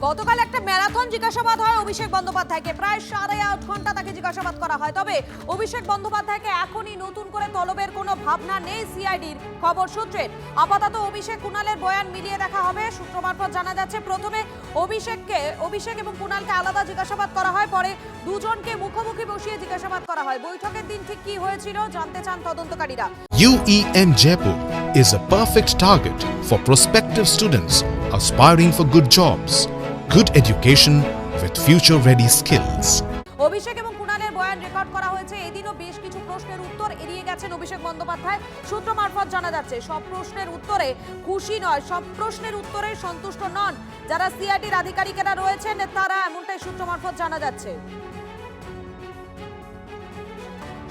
গতকাল একটা ম্যারাথন জিজ্ঞাসাবাদ হয় অভিষেক বন্দ্যোপাধ্যায়কে, প্রায় 8.5 ঘন্টা তাকে জিজ্ঞাসাবাদ করা হয়। তবে অভিষেক বন্দ্যোপাধ্যায়কে এখনই নতুন করে তলবের কোনো ভাবনা নেই সিআইডির খবর সূত্রে। আপাতত অভিষেক কুণালের বয়ান মিলিয়ে দেখা হবে সূত্র মারফত জানা যাচ্ছে। প্রথমে অভিষেক এবং কুণালকে আলাদা জিজ্ঞাসাবাদ করা হয়, পরে দুজনকে মুখোমুখি বসিয়ে জিজ্ঞাসাবাদ করা হয়। বৈঠকের দিন ঠিক কি হয়েছিল জানতে চান তদন্তকারীরা। UEM Jaipur is a perfect target for prospective students aspiring for good jobs, good education with future-ready skills. অভিষেক এবং কুণালের বয়ান রেকর্ড করা হয়েছে। এদিনও বেশ কিছু প্রশ্নের উত্তর এড়িয়ে গেছেন অভিষেক বন্দ্যোপাধ্যায়। সূত্র মারফত জানা যাচ্ছে সব প্রশ্নের উত্তরে খুশি নয়, সব প্রশ্নের উত্তরে সন্তুষ্ট নন যারা সিআইডির আধিকারিকেরা রয়েছেন তারা, এমনটাই সূত্র মারফত জানা যাচ্ছে।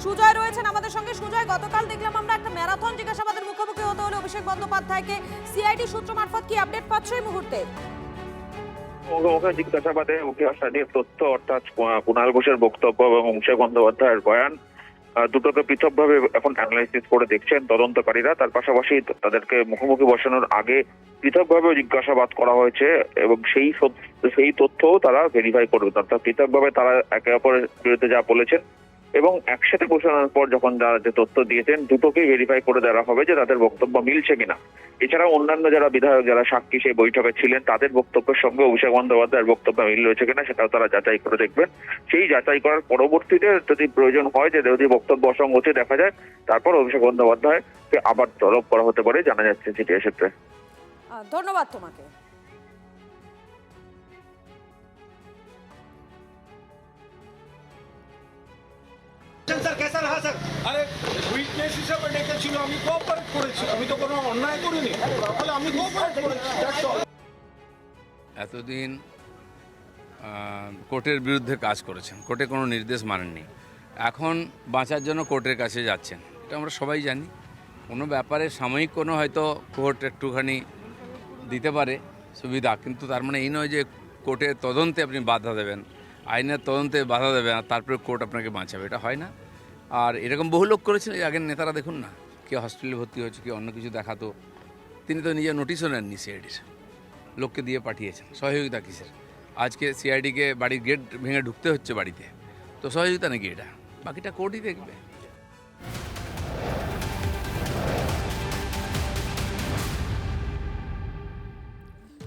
সুজয় রয়েছেন আমাদের সঙ্গে। সুজয়, গতকাল দেখলাম আমরা একটা ম্যারাথন জিজ্ঞাসাবাদের মুখোমুখি হতে হলো অভিষেক বন্দ্যোপাধ্যায়কে, সিআইডি সূত্র মারফত কি আপডেট পাচ্ছ এই মুহূর্তে? জিজ্ঞাসাবাদে উঠে আসা যে তথ্য, অর্থাৎ কুণাল ঘোষের বক্তব্য এবং অভিষেক বন্দ্যোপাধ্যায়ের বয়ান, দুটোকে পৃথকভাবে এখন অ্যানালাইসিস করে দেখছেন তদন্তকারীরা। তার পাশাপাশি তাদেরকে মুখোমুখি বসানোর আগে পৃথকভাবে জিজ্ঞাসাবাদ করা হয়েছে এবং সেই তথ্যও তারা ভেরিফাই করবে। অর্থাৎ পৃথকভাবে তারা একে অপরের বিরুদ্ধে যা বলেছেন এবং একসাথে বসানোর পর যখন যারা যে তথ্য দিয়েছেন দুটোকেই ভেরিফাই করে দেওয়া হবে যে তাদের বক্তব্য মিলছে কিনা। এছাড়াও অন্যান্য যারা বিধায়ক, যারা সাক্ষী সেই বৈঠকে ছিলেন, তাদের বক্তব্যের সঙ্গে অভিষেক বন্দ্যোপাধ্যায়ের বক্তব্য মিল রয়েছে কিনা সেটাও তারা যাচাই করে দেখবেন। সেই যাচাই করার পরবর্তীতে যদি প্রয়োজন হয়, যে যদি বক্তব্য অসঙ্গতি দেখা যায়, তারপর অভিষেক বন্দ্যোপাধ্যায়কে আবার তলব করা হতে পারে জানা যাচ্ছে সিটিআই সূত্রে। ধন্যবাদ তোমাকে। স্যার কেসা রহা স্যার? আরে উইটনেস হিসেবে ডেকেছিল, আমি কোঅপারেট করেছি, আমি তো কোনো অন্যায় করিনি, তাহলে আমি কোঅপারেট করেছি। এতদিন কোর্টের বিরুদ্ধে কাজ করেছেন, কোর্টে কোনো নির্দেশ মানেননি, এখন বাঁচার জন্য কোর্টের কাছে যাচ্ছেন। এটা আমরা সবাই জানি। কোনো ব্যাপারে সাময়িক কোনো হয়তো কোর্ট একটুখানি দিতে পারে সুবিধা, কিন্তু তার মানে এই নয় যে কোর্টের তদন্তে আপনি বাধা দেবেন, আইনের তদন্তে বাধা দেবেন আর তারপরে কোর্ট আপনাকে বাঁচাবে, এটা হয় না। আর এরকম বহু লোক করেছিল এই আগের নেতারা, দেখুন না, কেউ হসপিটালে ভর্তি হয়েছে, কেউ অন্য কিছু দেখাতো, তিনি তো নিজের নোটিশও নেননি, সিআইডির লোককে দিয়ে পাঠিয়েছেন। সহযোগিতা কিসের? আজকে সিআইডিকে বাড়ির গেট ভেঙে ঢুকতে হচ্ছে বাড়িতে, তো সহযোগিতা নাকি এটা? বাকিটা কোর্টই দেখবে।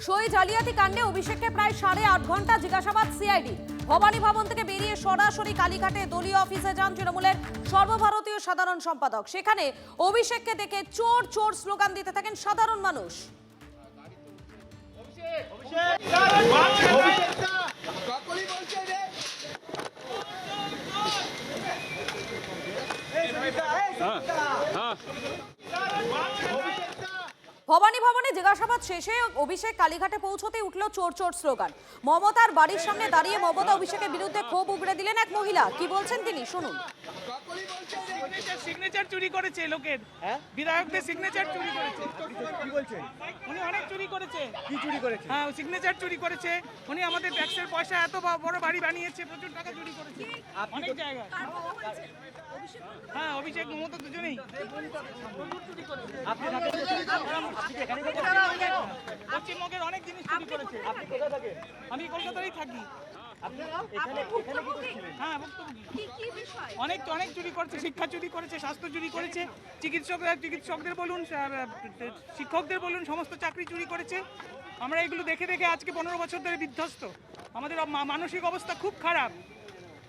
সই জালিয়াতি কাণ্ডে অভিষেককে প্রায় 8.5 ঘন্টা জিজ্ঞাসাবাদ সিআইডি। ভবানী ভবন থেকে বেরিয়ে সরাসরি কালীঘাটে দলীয় অফিসে যান তৃণমূলের সর্বভারতীয় সাধারণ সম্পাদক। সেখানে অভিষেককে দেখে চোর চোর স্লোগান দিতে থাকেন সাধারণ মানুষ। ভবানী ভবনে জিজ্ঞাসাবাদ শেষে অভিষেক কালীঘাটে পৌঁছতেই উঠল চোর চোর স্লোগান। মমতার বাড়ির সামনে দাঁড়িয়ে মমতা অভিষেকের বিরুদ্ধে ক্ষোভ উগড়ে দিলেন এক মহিলা। কি বলছেন তিনি শুনুন। সিগনেচার চুরি করেছে লোকের, বিধায়কদের সিগনেচার চুরি করেছে। কি বলছেন? উনি অনেক চুরি করেছে। কি চুরি করেছে? হ্যাঁ, সিগনেচার চুরি করেছে। উনি আমাদের ট্যাক্সের পয়সা এত বড় বাড়ি বানিয়েছে, প্রচুর টাকা চুরি করেছে অনেক জায়গায়। হ্যাঁ, অভিষেক মমতা দুজনেই প্রচুর চুরি করেছে। পশ্চিমবঙ্গের অনেক জিনিস চুরি করেছে। আমি কলকাতাতেই থাকি। হ্যাঁ, অনেক চুরি করেছে, শিক্ষা চুরি করেছে, স্বাস্থ্য চুরি করেছে, চিকিৎসকদের বলুন, শিক্ষকদের বলুন, সমস্ত চাকরি চুরি করেছে। আমরা এগুলো দেখে দেখে আজকে 15 বছর ধরে বিধ্বস্ত। আমাদের মানসিক অবস্থা খুব খারাপ।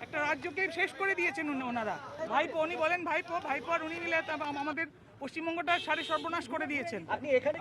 একটা রাজ্যকে শেষ করে দিয়েছেন ওনারা। ভাইপো, উনি বলেন ভাইপো আর উনি মিলে আমাদের পশ্চিমবঙ্গটা সারে সর্বনাশ করে দিয়েছেন। আপনি এখানে